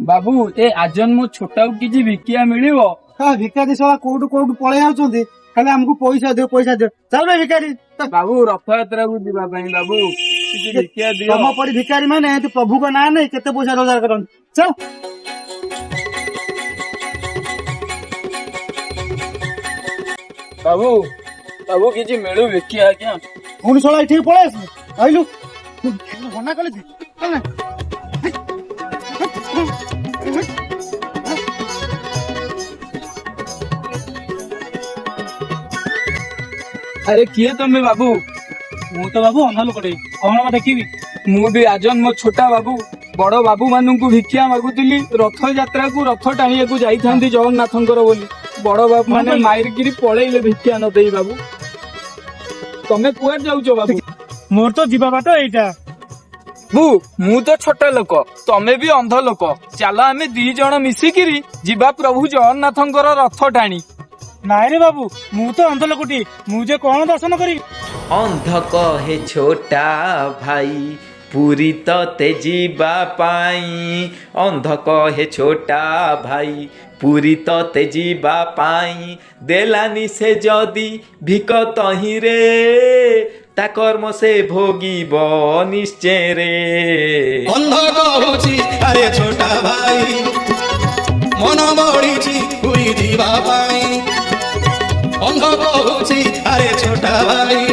बाबू ए आजन्म छोटा किसी भिकिया मिलिव ଭିକାରୀ ଶଳା କୋଉଠୁ କୋଉଠୁ ପଳେଇ ଯାଉଛନ୍ତି ଖାଲି ଆମକୁ ପଇସା ଦିଅ ଚାଲ ବେ ଭିକାରୀ। बाबू रथयात्रा को जीवा पाई बाबू किसी भिकिया दियो। ତମ ପରି ଭିକାରୀ ମାନେ ପ୍ରଭୁଙ୍କ ନାଁ ନେଇ କେତେ ପଇସା ରୋଜଗାର କରନ୍ତି। ଚାଲ बाबू बाबू किसी मिलू भिकिया क्या ପୁଣି ଶଳା ଏଠିକି ପଳେଇ ଆସିଲୁ କହିଲୁ ମନା କଲେ अरे किए तुम्हें बाबू ମୁଁ ତ ବାବୁ ଅନ୍ଧ ଲୋକଟେ କଣ ବା ଦେଖିବି। ମୁଁ ବି ଆଜନ୍ମ ଛୋଟା ବାବୁ ବଡ ବାବୁ ମାନଙ୍କୁ ଭିକ୍ଷା ମାଗୁଥିଲି ରଥଯାତ୍ରା କୁ ରଥ ଟାଣିବାକୁ ଯାଇଥାନ୍ତି ଜଗନ୍ନାଥଙ୍କର ବୋଲି ବଡ ବାବୁ ମାନେ ମାରିକିରି ପଳେଇଲେ ଭିକ୍ଷା ନ ଦେଇ ବାବୁ। ତମେ କୁଆଡେ ଯାଉଛ ବାବୁ? ମୋର ତ ଯିବା ବାଟ ଏଇଟା। ମୁଁ ତ ଛୋଟ ଲୋକ ତମେ ବି ଅନ୍ଧ ଲୋକ ଚାଲ ଆମେ 2 ଜଣ ମିଶିକିରି ଯିବା ପ୍ରଭୁ ଜଗନ୍ନାଥଙ୍କର ରଥ ଟାଣି। ନାଇଁ ରେ ବାବୁ ମୁଁ ତ ଅନ୍ଧ ଲୋକଟି ମୁଁ ଯେ କଣ ଦର୍ଶନ କରିବି। ଅନ୍ଧ କହେ ଛୋଟା ଭାଇ ପୁରୀ ତତେ ଯିବା ପାଇଁ ଅନ୍ଧ କହେ ଛୋଟା ଭାଇ ପୁରୀ ତତେ ଯିବା ପାଇଁ ଦେଲାନି ସେ ଯଦି ଭିକ ତହିଁରେ ତା କର୍ମ ସେ ଭୋଗିବ ନିଶ୍ଚୟରେ। ଅନ୍ଧ କହୁଛି ଆରେ ଛୋଟା ଭାଇ ମନ ବଢିଛି ପୁରୀ ଯିବା ପାଇଁ ଅନ୍ଧ କହୁଛି ଆରେ ଛୋଟା ଭାଇ।